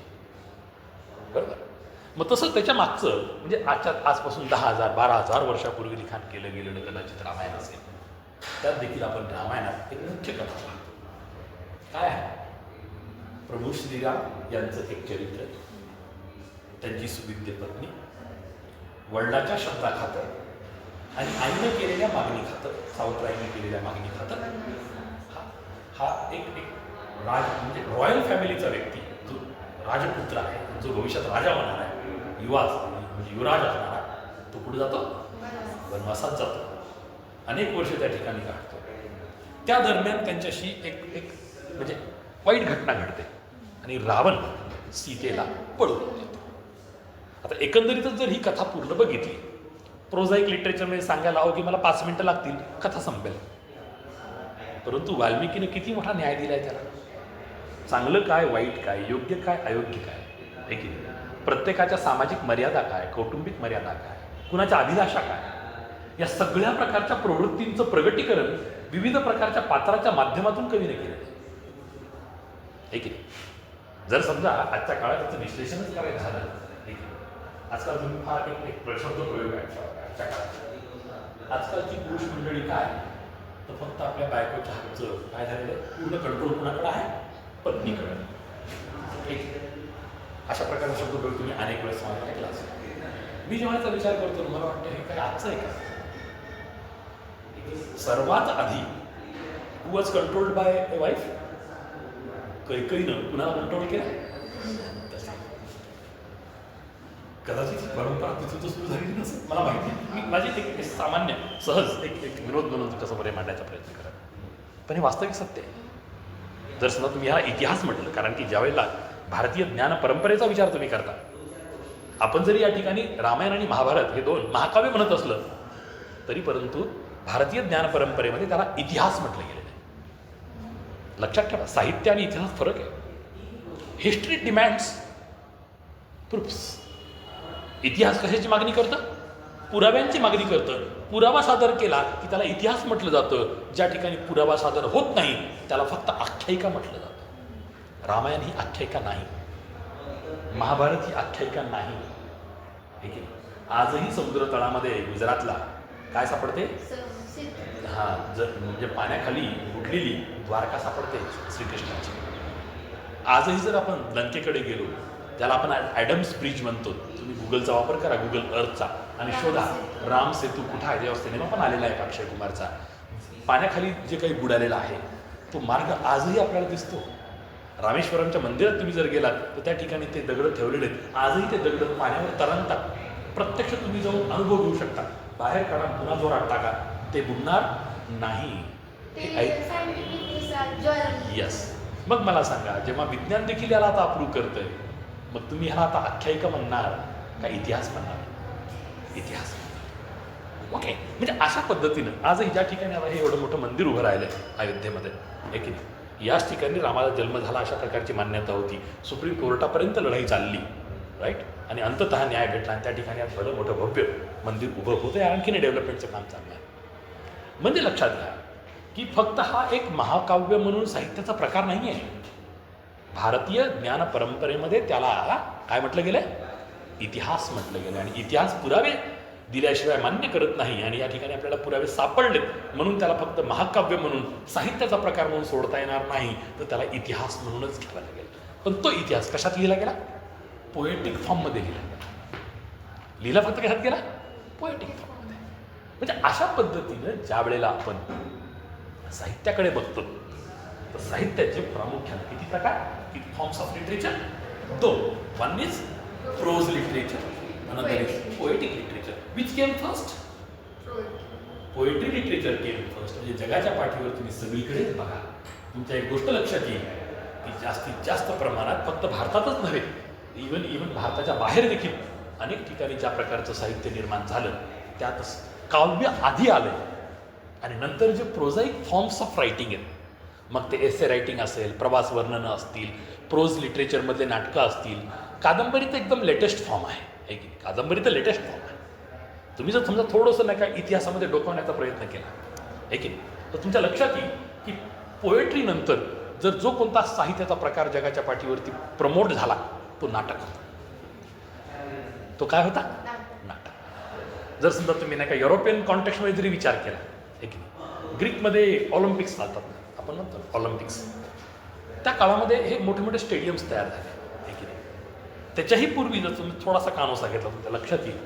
बरोबर. मग तसं त्याच्या मागचं म्हणजे आजपासून 10,000 12,000 वर्षापूर्वी लिखाण केलं गेलेलं कदाचित रामायण असेल. त्यात देखील आपण रामायणात एक मुख्य कथा पाहतो. काय आहे? प्रभू श्रीराम यांचं एक चरित्र, त्यांची सुविद्य पत्नी वडिलाच्या शब्दा खातर आणि आईने केलेल्या मागणी खातर, सावत्राईने केलेल्या मागणी खातर हा एक म्हणजे रॉयल फॅमिलीचा व्यक्ती जो राजपुत्र आहे, जो भविष्यात राजा होणार आहे, म्हणजे युवराज असणारा, तो कुठे जातो? वनवासात जातो. अनेक वर्ष त्या ठिकाणी काढतो. त्या दरम्यान त्यांच्याशी एक म्हणजे वाईट घटना घडते आणि रावण सीतेला पळून देतो. आता एकंदरीतच जर ही कथा पूर्ण बघितली, प्रोझाईक लिटरेचरमध्ये सांगायला हवं की मला 5 मिनिटं लागतील, कथा संपेल. परंतु वाल्मिकीने किती मोठा न्याय दिलाय त्याला. चांगलं काय, वाईट काय, योग्य काय, अयोग्य काय, हे की प्रत्येकाच्या सामाजिक मर्यादा काय, कौटुंबिक मर्यादा काय, कुणाच्या अभिलाषा काय, या सगळ्या प्रकारच्या प्रवृत्तींचं प्रगटीकरण विविध प्रकारच्या पात्राच्या माध्यमातून कवीने केलं, हे की. जर समजा आजच्या काळात त्याचं विश्लेषणच करायचं झालं, आजकाल तुम्ही फार एक प्रशब्द प्रयोग आहे आजच्या काळात. आजकालची पुरुष मंडळी काय, तर फक्त आपल्या बायकोच्या हातचं काय झालेलं पूर्ण कंट्रोल कुणाकडे आहे? पत्नीकडे. अशा प्रकारचा शब्द प्रयोग तुम्ही अनेक वेळेस मला ऐकला असेल. मी जेव्हा याचा विचार करतो मला वाटतं हे काय आजचं आहे का? सर्वात आधी who was controlled by a wife? कैकईनं कुणाला कंट्रोल केलं? कदाचित ही परंपरा तिथून सुरू झालेली नसेल, मला माहिती. मी माझी एक सामान्य सहज एक विनोद म्हणून कसं बरे मांडायचा प्रयत्न करा, पण हे वास्तविक सत्य आहे. जर समजा तुम्ही ह्याला इतिहास म्हटलं, कारण की ज्यावेळेला भारतीय ज्ञान परंपरेचा विचार तुम्ही करता, आपण जरी या ठिकाणी रामायण आणि महाभारत हे 2 महाकाव्य म्हणत असलं तरी परंतु भारतीय ज्ञान परंपरेमध्ये त्याला इतिहास म्हटलं गेलेलं आहे. लक्षात ठेवा, साहित्य आणि इतिहास फरक आहे. History demands proofs. इतिहास कशाची मागणी करतं? पुराव्यांची मागणी करतं. पुरावा सादर केला की त्याला इतिहास म्हटलं जातं. ज्या ठिकाणी पुरावा सादर होत नाही त्याला फक्त आख्यायिका म्हटलं जातं. रामायण ही आख्यायिका नाही, महाभारत ही आख्यायिका नाही. ठीक आहे. आजही समुद्र तळामध्ये गुजरातला काय सापडते? म्हणजे पाण्याखाली उठलेली द्वारका सापडते श्रीकृष्णाची. आजही जर आपण लंकेकडे गेलो, ज्याला आपण ॲडम्स ब्रिज म्हणतो, तुम्ही गुगलचा वापर करा, गुगल अर्थचा, आणि शोधा राम सेतू कुठं आहे. जेव्हा सिनेमा पण आलेला आहे अक्षय कुमारचा, पाण्याखाली जे काही बुडालेला आहे तो मार्ग आजही आपल्याला दिसतो. रामेश्वरमच्या मंदिरात तुम्ही जर गेलात तर त्या ठिकाणी ते दगड ठेवलेले आहेत, आजही ते दगड पाण्यावर तरंगतात. प्रत्यक्ष तुम्ही जाऊन अनुभव घेऊ शकता. बाहेर काढा, पुन्हा जोरात टाका, ते बुडणार नाही. यस. मग मला सांगा, जेव्हा विज्ञान देखील याला आता अप्रूव्ह करतंय, मग तुम्ही ह्याला आता आख्यायिका म्हणणार का इतिहास म्हणणार? इतिहास. ओके, म्हणजे अशा पद्धतीनं आजही ज्या ठिकाणी आता हे एवढं मोठं मंदिर उभं राहिलं आहे अयोध्येमध्ये, आहे की नाही, याच ठिकाणी रामाचा जन्म झाला अशा प्रकारची मान्यता होती. सुप्रीम कोर्टापर्यंत लढाई चालली, राईट, आणि अंततः न्याय भेटला आणि त्या ठिकाणी आज भलं मोठं भव्य मंदिर उभं होतं आहे. आणखीन डेव्हलपमेंटचं काम चाललं आहे. म्हणजे लक्षात घ्या की फक्त हा एक महाकाव्य म्हणून साहित्याचा प्रकार नाही आहे. भारतीय ज्ञान परंपरेमध्ये त्याला काय म्हटलं गेलं आहे? इतिहास म्हटलं गेलं. आणि इतिहास पुरावे दिल्याशिवाय मान्य करत नाही. आणि या ठिकाणी आपल्याला पुरावे सापडलेत म्हणून त्याला फक्त महाकाव्य म्हणून साहित्याचा प्रकार म्हणून सोडता येणार नाही, तर त्याला इतिहास म्हणूनच घ्यावा लागेल. पण तो इतिहास कशात लिहिला गेला? पोएटिक फॉर्ममध्ये लिहिला गेला. लिहिला फक्त कशात गेला? पोएटिक फॉर्ममध्ये. म्हणजे अशा पद्धतीनं ज्या वेळेला आपण साहित्याकडे बघतो तर साहित्याचे प्रामुख्याने किती प्रकार, किती फॉर्म्स ऑफ लिटरेचर? दोन. One is prose literature, another is poetic literature. Which came first? Poetry literature came first. म्हणजे जगाच्या पाठीवर तुम्ही सगळीकडेच बघा, तुमच्या एक गोष्ट लक्षात येईल की जास्तीत जास्त प्रमाणात फक्त भारतातच नव्हे, इवन भारताच्या बाहेर देखील अनेक ठिकाणी ज्या प्रकारचं साहित्य निर्माण झालं त्यात काव्य आधी आलं आणि नंतर जे प्रोझाईक फॉर्म्स ऑफ रायटिंग आहेत, मग ते एसे रायटिंग असेल, प्रवास वर्णनं असतील, प्रोज लिटरेचरमधले नाटकं असतील, कादंबरी तर एकदम लेटेस्ट फॉर्म आहे की कादंबरी तर लेटेस्ट फॉर्म आहे. तुम्ही जर समजा थोडंसं नाही का इतिहासामध्ये डोकावण्याचा प्रयत्न केला आहे की तर तुमच्या लक्षात येईल की पोएट्रीनंतर जर जो कोणता साहित्याचा प्रकार जगाच्या पाठीवरती प्रमोट झाला तो नाटक होता. तो काय होता? नाटक. जर समजा तुम्ही नाही का युरोपियन कॉन्टेक्स्टमध्ये जरी विचार केला आहे की नाही, ग्रीकमध्ये ऑलिम्पिक्स चालतात, आपण म्हणतो ऑलिम्पिक्स, त्या काळामध्ये हे मोठे मोठे स्टेडियम्स तयार झाले आहे की नाही. त्याच्याही पूर्वी जर तुम्ही थोडासा कानोसा घेतला तुमच्या लक्षात येईल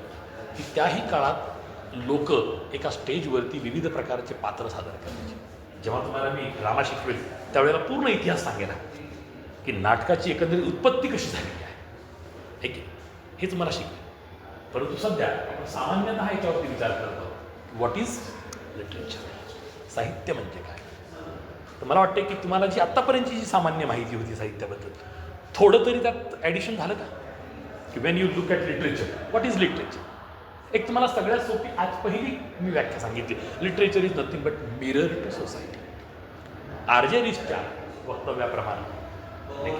की त्याही काळात लोक एका स्टेजवरती विविध प्रकारचे पात्र सादर करायचे. जेव्हा तुम्हाला मी ड्रामा शिकवेल त्यावेळेला पूर्ण इतिहास सांगेल की नाटकाची एकंदरीत उत्पत्ती कशी झालेली आहे की हे तुम्हाला शिकवेल. परंतु सध्या आपण सामान्यतः ह्याच्यावरती विचार करत आहोत व्हॉट इज लिटरेचर, साहित्य म्हणजे काय. तर मला वाटते की तुम्हाला जी आत्तापर्यंतची जी सामान्य माहिती होती साहित्याबद्दल थोडं तरी त्यात ॲडिशन झालं का, की when you look at literature what is literature. एक तुम्हाला सगळ्यात सोपी आज पहिली मी व्याख्या सांगितली, literature is nothing but mirror to society. R J. रिसच्या वक्तव्याप्रमाणे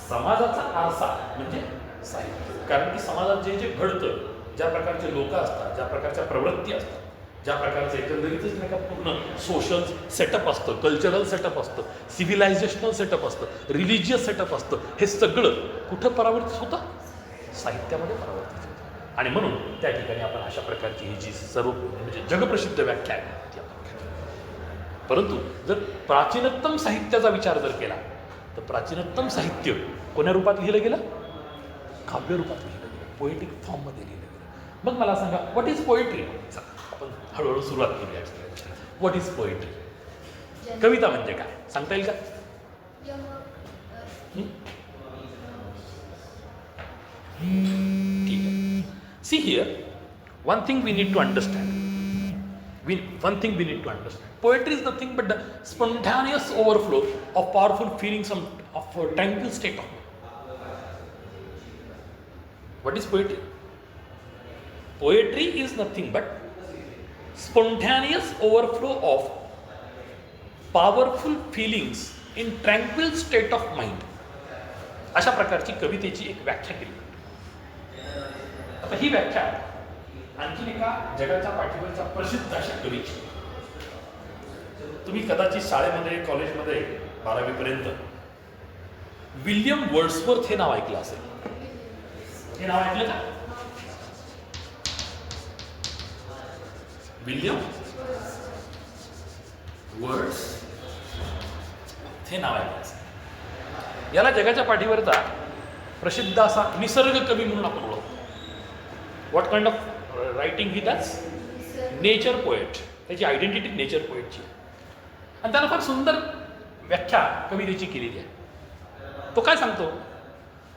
समाजाचा आरसा म्हणजे साहित्य. कारण की समाजात जे जे घडतं, ज्या प्रकारचे लोक असतात, ज्या प्रकारच्या प्रवृत्ती असतात, ज्या प्रकारचं एकंदरीतच नाही का पूर्ण सोशल सेटअप असतं, कल्चरल सेटअप असतं, सिव्हिलायझेशनल सेटअप असतं, रिलिजियस सेटअप असतं, हे सगळं कुठं परावर्तित होतं? साहित्यामध्ये परावर्तित होतं. आणि म्हणून त्या ठिकाणी आपण अशा प्रकारची ही जी सर्व म्हणजे जगप्रसिद्ध व्याख्या आहे ती आपण घेतो. परंतु जर प्राचीनतम साहित्याचा विचार जर केला तर प्राचीनतम साहित्य कोण्या रूपात लिहिलं गेलं? काव्य रूपात लिहिलं गेलं, पोएटिक फॉर्ममध्ये लिहिलं गेलं. मग मला सांगा व्हॉट इज पोएट्री. आपण हळूहळू सुरुवात करूया. व्हॉट इज पोएट्री, कविता म्हणजे काय सांगता येईल का? ठीक आहे. See here, one thing we need to understand. One thing we need to understand. Poetry is nothing but the spontaneous overflow of powerful feelings of a tranquil state of mind. What is poetry? Poetry is nothing but spontaneous overflow of powerful feelings in tranquil state of mind. अशा प्रकारची कवितेची एक व्याख्या केली. आता ही व्याख्या आणखीन एका जगाच्या पाठीवरच्या प्रसिद्ध अशा कवीची. तुम्ही कदाचित शाळेमध्ये कॉलेजमध्ये 12वी पर्यंत विल्यम वर्ड्सवर्थ हे नाव ऐकलं असेल. हे नाव ऐकलं का? विल्यम वर्ड्स हे नाव ऐकलं असेल. याला जगाच्या पाठीवरचा प्रसिद्ध असा निसर्ग कवी म्हणून आपण ओळखतो. What kind of writing he does? Nature poet. त्याची आयडेंटिटी नेचर पोएटची. आणि त्याला फार सुंदर व्याख्या कवितेची केलेली आहे. तो काय सांगतो?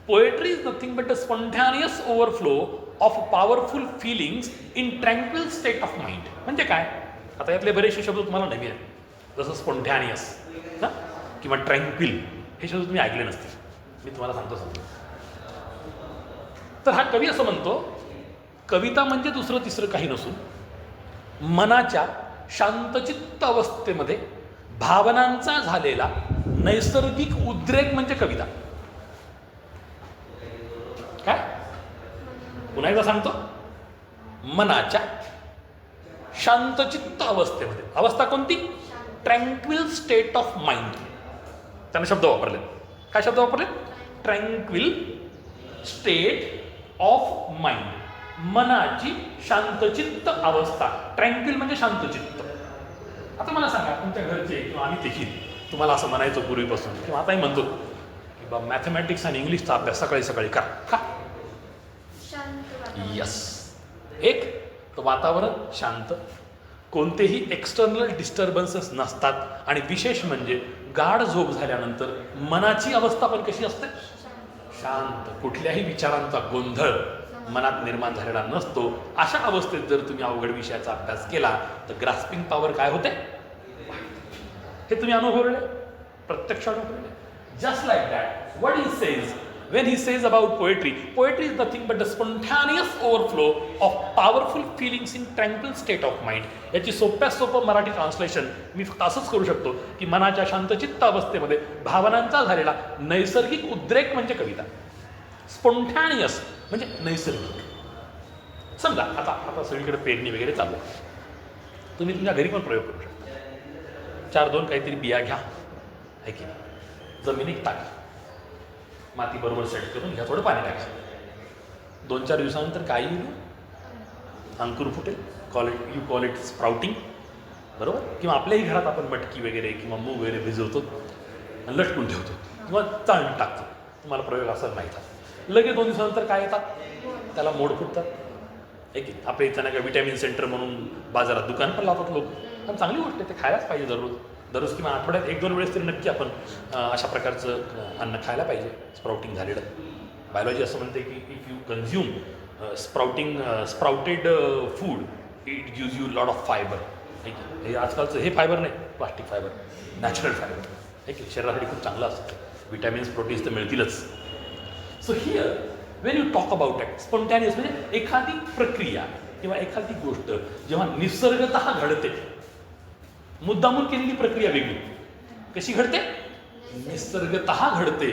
Poetry is nothing but a spontaneous overflow of powerful feelings in tranquil state of mind. म्हणजे काय? आता यातले बरेचसे शब्द तुम्हाला नवीन आहेत, जसं स्पॉन्टॅनियस ना किंवा ट्रँक्विल, हे शब्द तुम्ही ऐकले नसतील. मी तुम्हाला सांगतो समजा. तर हा कवी असं म्हणतो कविता म्हणजे दुसरं तिसरं काही नसून मनाच्या शांतचित्त अवस्थेमध्ये भावनांचा झालेला नैसर्गिक उद्रेक म्हणजे कविता. काय? पुन्हा एकदा सांगतो. मनाच्या शांतचित्त अवस्थेमध्ये, अवस्था कोणती? Tranquil state of mind. त्याने शब्द वापरले. काय शब्द वापरले? Tranquil state of mind. मनाची शांतचित्त अवस्था. ट्रँक्विल म्हणजे शांतचित्त. आता मला सांगा, तुमच्या घरचे किंवा आम्ही देखील तुम्हाला असं म्हणायचो पूर्वीपासून, किंवा आताही म्हणतो की बा मॅथमॅटिक्स आणि इंग्लिशचा अभ्यास सकाळी सकाळी करा. का? शांत यस. एक तर वातावरण शांत, कोणतेही एक्सटर्नल डिस्टर्बन्सेस नसतात, आणि विशेष म्हणजे गाढ झोप झाल्यानंतर मनाची अवस्था पण कशी असते? शांत. कुठल्याही विचारांचा गोंधळ मनात निर्माण झालेला नसतो. अशा अवस्थेत जर तुम्ही अवघड विषयाचा अभ्यास केला तर ग्रास्पिंग पॉवर काय होते? हे तुम्ही अनुभवले, प्रत्यक्ष अनुभवले. Just like that what he says when he says about poetry is nothing but the spontaneous overflow of powerful feelings in tranquil state of mind. याची सोप्यात सोपं मराठी ट्रान्सलेशन मी फक्त असंच करू शकतो की मनाच्या शांतचित्त अवस्थेमध्ये भावनांचा झालेला नैसर्गिक उद्रेक म्हणजे कविता. स्पॉन्टॅनियस म्हणजे नैसर्गिक. समजा आता सगळीकडे पेरणी वगैरे चालू आहे, तुम्ही तुमच्या घरी पण प्रयोग करू शकता. 4-2 काहीतरी बिया घ्या, आहे की नाही, जमिनीत टाका, माती बरोबर सेट करून घ्या, थोडं पाणी टाका. 2-4 दिवसानंतर काय येईल? अंकुर फुटेल. यू कॉल इट स्प्राउटिंग, बरोबर. किंवा आपल्याही घरात आपण मटकी वगैरे किंवा मूग वगैरे भिजवतो आणि लटकून ठेवतो किंवा चाळून टाकतो. तुम्हाला प्रयोग असा माहीत आहे. लगेच 2 दिवसानंतर काय येतात? त्याला मोड फुटतात. आहे की आपल्या इथं नाही का विटॅमिन सेंटर म्हणून बाजारात दुकान पण लावतात लोक. पण चांगली गोष्ट आहे, ते खायलाच पाहिजे दररोज किंवा आठवड्यात 1-2 वेळेस तरी नक्की आपण अशा प्रकारचं अन्न खायला पाहिजे. स्प्राउटिंग झालेलं. बायोलॉजी असं म्हणते की if you consume sprouted food it gives you lot of fibre. हे आजकालचं हे फायबर नाही, प्लास्टिक फायबर, नॅचरल फायबर. आहे की शरीरासाठी खूप चांगलं असतं. विटॅमिन्स प्रोटीन्स तर मिळतीलच. So here when you talk about it, spontaneous म्हणजे एखादी प्रक्रिया किंवा एखादी गोष्ट जेव्हा निसर्गतः घडते, मुद्दामून केलेली प्रक्रिया वेगळी, कशी घडते? निसर्गतः घडते.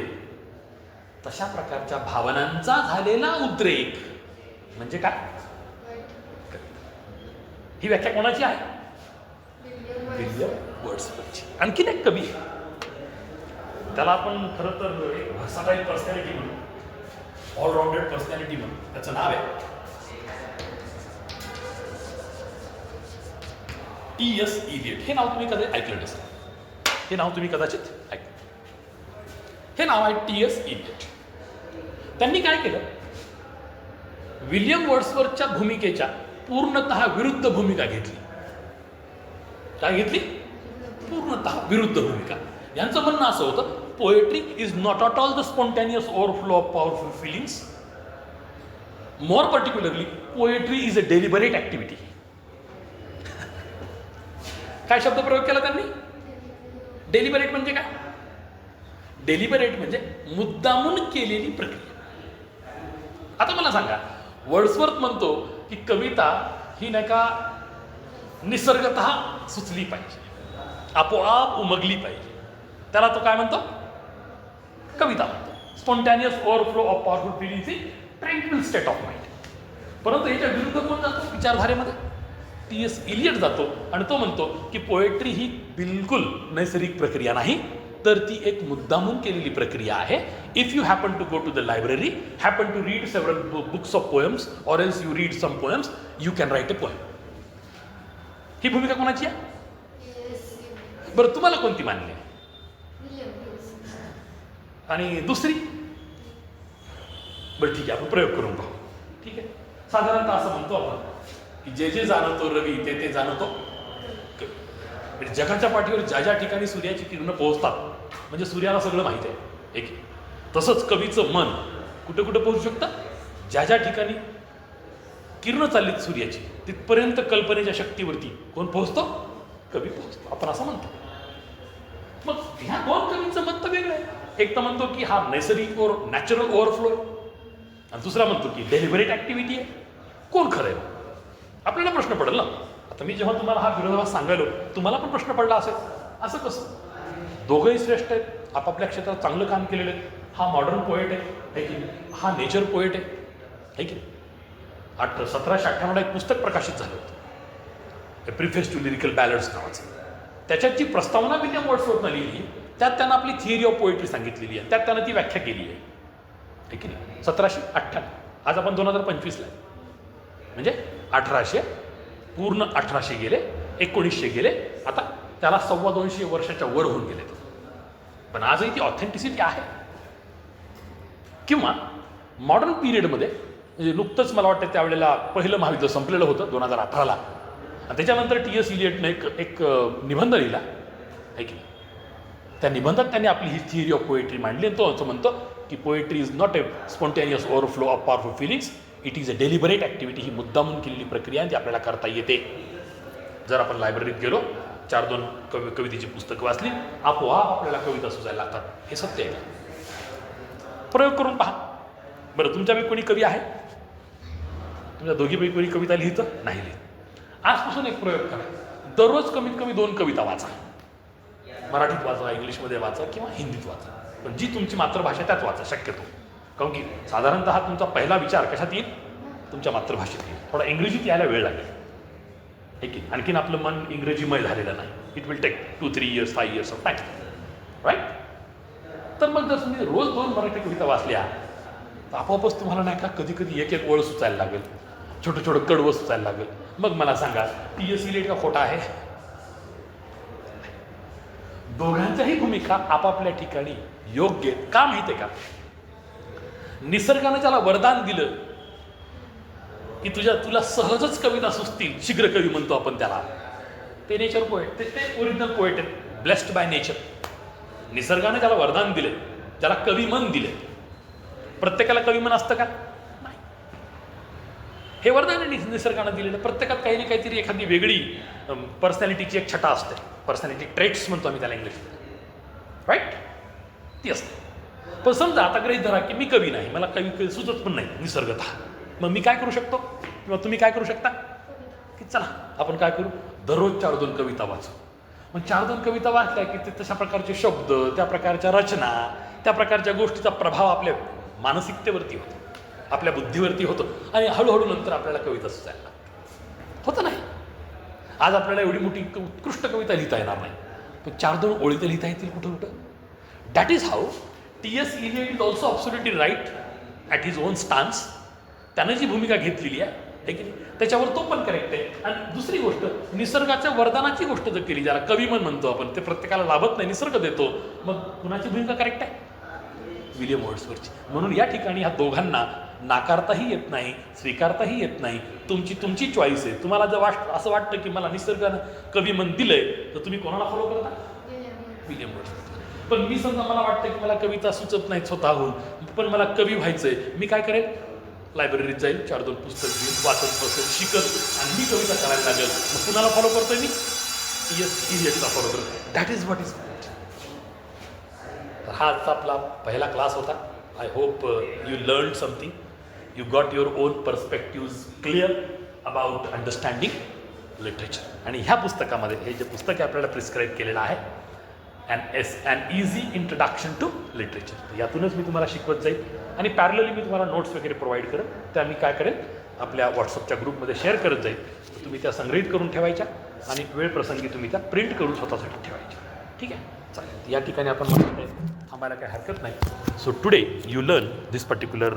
तशा प्रकारच्या भावनांचा झालेला उद्रेक म्हणजे काय? ही व्याख्या कोणाची आहे? विल्यम वर्ड्सवर्थची. आणखीन एक कवी, त्याला आपण खरं तर एक व्हर्साटाईल पर्सनॅलिटी म्हणू, ऑलराऊंडेड पर्सनॅलिटी म्हणून. त्याचं नाव आहे T.S. इलियट. हे नाव तुम्ही कधी ऐकलं नसेल. हे नाव तुम्ही कदाचित ऐकलं. हे नाव आहे T.S. इलियट. त्यांनी काय केलं? विल्यम वर्ड्सवर्थच्या भूमिकेच्या पूर्णतः विरुद्ध भूमिका घेतली. काय घेतली? पूर्णतः विरुद्ध भूमिका. यांचं म्हणणं असं होतं, poetry is not at all the spontaneous overflow of powerful feelings. More particularly poetry is a deliberate activity. काय शब्द प्रयोग केला त्यांनी? डेलिबरेट म्हणजे काय? डेलिबरेट म्हणजे मुद्दामून केलेली प्रक्रिया. आता मला सांगा, वर्ड्सवर्थ म्हणतो की कविता ही नाही का निसर्गतः सुचली पाहिजे, आपोआप उमगली पाहिजे. त्याला तो काय म्हणतो? कविता म्हणतो. Spontaneous overflow of powerful feelings in tranquil state of mind. परंतु याच्या विरुद्ध कोण जातो विचारधारेमध्ये? T.S. इलियट जातो आणि तो म्हणतो की पोएट्री ही बिलकुल नैसर्गिक प्रक्रिया नाही, तर ती एक मुद्दामून केलेली प्रक्रिया आहे. If you happen to go to the library, happen to read several books of poems, or else you read some poems, you can write a poem. ही भूमिका कोणाची आहे? बरं, तुम्हाला कोणती मान्य आहे? आणि दुसरी? बरं ठीक आहे, आपण प्रयोग करून पाहू. ठीक आहे. साधारणतः असं म्हणतो आपण की जे जे जाणवतो रवी ते ते जाणवतो कवी. म्हणजे जगाच्या पाठीवर ज्या ज्या ठिकाणी सूर्याची किरणं पोहोचतात, म्हणजे सूर्याला सगळं माहिती आहे. एक तसंच कवीचं मन कुठं कुठं पोहोचू शकतं? ज्या ज्या ठिकाणी किरणं चाललीत सूर्याची, तिथपर्यंत कल्पनेच्या शक्तीवरती कोण पोहोचतो? कवी पोहोचतो. आपण असं म्हणतो. मग ह्या 2 कवींचं मत तर वेगळं आहे. एक तर म्हणतो की हा नैसर्गिक नॅचरल ओव्हरफ्लो आहे, आणि दुसरा म्हणतो की डेलिबरेट ॲक्टिव्हिटी आहे. कोण खरं आहे? आपल्याला प्रश्न पडेल ना. आता मी जेव्हा तुम्हाला हा विरोधाभास सांगायलो तुम्हाला पण प्रश्न पडला असेल असं कसं? दोघंही श्रेष्ठ आहेत, आपापल्या क्षेत्रात चांगलं काम केलेलं आहे. हा मॉडर्न पोएट आहे की नाही, हा नेचर पोएट आहे की नाही. 1798 एक पुस्तक प्रकाशित झालं होतं, प्रिफेस टू लिरिकल बॅलड्स नावाचं. त्याच्यात जी प्रस्तावना विलियम वर्ड्सवर्थनं लिहिली त्यात त्यानं आपली थिअरी ऑफ पोएट्री सांगितलेली आहे, त्यात त्यानं ती व्याख्या केली आहे की नाही. 1798, आज आपण 2025ला आहे, म्हणजे 1800 पूर्ण 1800 गेले, 1900 गेले, आता त्याला 250 वर्षाच्या वर होऊन गेले. पण आजही ती ऑथेंटिसिटी आहे. किंवा मॉडर्न पिरियडमध्ये म्हणजे नुकतंच मला वाटतं त्यावेळेला पहिलं महायुद्ध संपलेलं होतं 2018ला, आणि त्याच्यानंतर टी.एस. इलियटनं एक निबंध लिहिला आहे की नाही. त्या निबंधात त्यांनी आपली ही थिअरी ऑफ पोएट्री मांडली, आणि तो असं म्हणतो की poetry is not a spontaneous overflow of powerful feelings, it is a deliberate activity. ही मुद्दामून केलेली प्रक्रिया आहे, ती आपल्याला करता येते. जर आपण लायब्ररीत गेलो, 4-2 कवितेची पुस्तकं वाचली, आपोआप आपल्याला कविता सुचायला लागतात. हे सत्य आहे. प्रयोग करून पहा बरं. तुमच्यापैकी कोणी कवी आहे? तुमच्या दोघीपैकी कोणी कविता लिहितं? नाही लिहित. आजपासून एक प्रयोग करा, दररोज कमीत कमी 2 कविता वाचा. मराठीत वाचा, इंग्लिशमध्ये वाचा किंवा हिंदीत वाचा, पण जी तुमची मातृभाषा त्यात वाचा शक्यतो. काऊन की साधारणतः तुमचा पहिला विचार कशात येईल? तुमच्या मातृभाषेत येईल. थोडा इंग्रजीत यायला वेळ लागेल, हे की. आणखीन आपलं मन इंग्रजीमय झालेलं नाही. It will take 2-3 years 5 years of time, right. तर मग जर तुम्ही रोज 2 मराठी कविता वाचल्या तर आपोआपच तुम्हाला नाही का कधी कधी एक ओळ सुचायला लागेल, छोटं छोटं कडवं सुचायला लागेल. मग मला सांगा, टी.एस. इलियट का खोटा आहे? दोघांच्याही भूमिका आपापल्या ठिकाणी योग्य आहेत. का माहिती आहे का? निसर्गानं ज्याला वरदान दिलं की तुला सहजच कविता सुचतील, शीघ्र कवी म्हणतो आपण त्याला, ते नेचर पोएट, ते ओरिजिनल पोएट आहेत, ब्लेस्ड बाय नेचर. निसर्गाने ज्याला वरदान दिले, ज्याला कवी मन दिले. प्रत्येकाला कवी मन असतं का? नाही. हे वरदान आहे निसर्गानं दिलेलं. प्रत्येकात काही ना काहीतरी एखादी वेगळी पर्सनॅलिटीची एक छटा असते. पर्सनॅलिटी ट्रेट्स म्हणतो आम्ही त्याला इंग्लिशमध्ये, राईट. ती असते. पण समजा आता गृहीत धरा की मी कवी नाही, मला कवी सुचत पण नाही निसर्गतः. मग मी काय करू शकतो किंवा तुम्ही काय करू शकता की चला आपण काय करू, दररोज 4-2 कविता वाचू. मग 4-2 कविता वाचल्या की ते तशा प्रकारचे शब्द, त्या प्रकारच्या रचना, त्या प्रकारच्या गोष्टीचा प्रभाव आपल्या मानसिकतेवरती होतो, आपल्या बुद्धीवरती होतो, आणि हळूहळू नंतर आपल्याला कविता सुचायला लागते. होतं नाही? आज आपल्याला एवढी मोठी उत्कृष्ट कविता लिहिता येणार नाही, पण 4-2 ओळी तर लिहिता येतील कुठं कुठं. That is how T S. Eliot is also absolutely right at his own stance. त्यानं जी भूमिका घेतलेली आहे की नाही, त्याच्यावर तो पण करेक्ट आहे. आणि दुसरी गोष्ट, निसर्गाच्या वरदानाची गोष्ट जर केली, ज्याला कवी मन म्हणतो आपण, ते प्रत्येकाला लाभत नाही, निसर्ग देतो, मग कुणाची भूमिका करेक्ट आहे? विलियम वर्ड्सवर्थची. म्हणून या ठिकाणी ह्या दोघांना नाकारताही येत नाही, स्वीकारताही येत नाही. तुमची चॉईस आहे. तुम्हाला जर असं वाटतं की मला निसर्गानं कवी मन दिलंय, तर तुम्ही कोणाला फॉलो करता? William Wordsworth. पण मी समजा मला वाटतं की मला कविता सुचत नाही स्वतःहून, पण मला कवी व्हायचंय, मी काय करेल? लायब्ररीत जाईल, 4-2 पुस्तक घेईल, वाचत बसेल, शिकत, आणि मी कविता करायला लागेल. मग कुणाला फॉलो करतोय मी? टी.एस. इलियटला फॉलो करतो. That is what is. हा आजचा आपला पहिला क्लास होता. I hope you learn something, you got your own perspectives clear about understanding literature. आणि ह्या पुस्तकामध्ये हे जे पुस्तक आहे आपल्याला प्रिस्क्राईब केलेलं आहे, अन इझी इंट्रोडक्शन टू लिटरेचर. यातूनच मी तुम्हाला शिकवत जाईल, आणि पॅरलली मी तुम्हाला नोट्स वगैरे प्रोव्हाइड करेन. त्या मी काय करेन, आपल्या व्हॉट्सअपच्या ग्रुपमध्ये शेअर करत जाईल. तुम्ही त्या संग्रहित करून ठेवायच्या, आणि वेळ प्रसंगी तुम्ही त्या प्रिंट करून स्वतःसाठी ठेवायच्या. ठीक आहे, चालेल. या ठिकाणी आपण थांबायला काही हरकत नाही. So today you learn this particular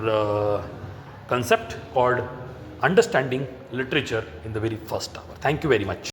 concept called understanding literature in the very first hour. Thank you very much.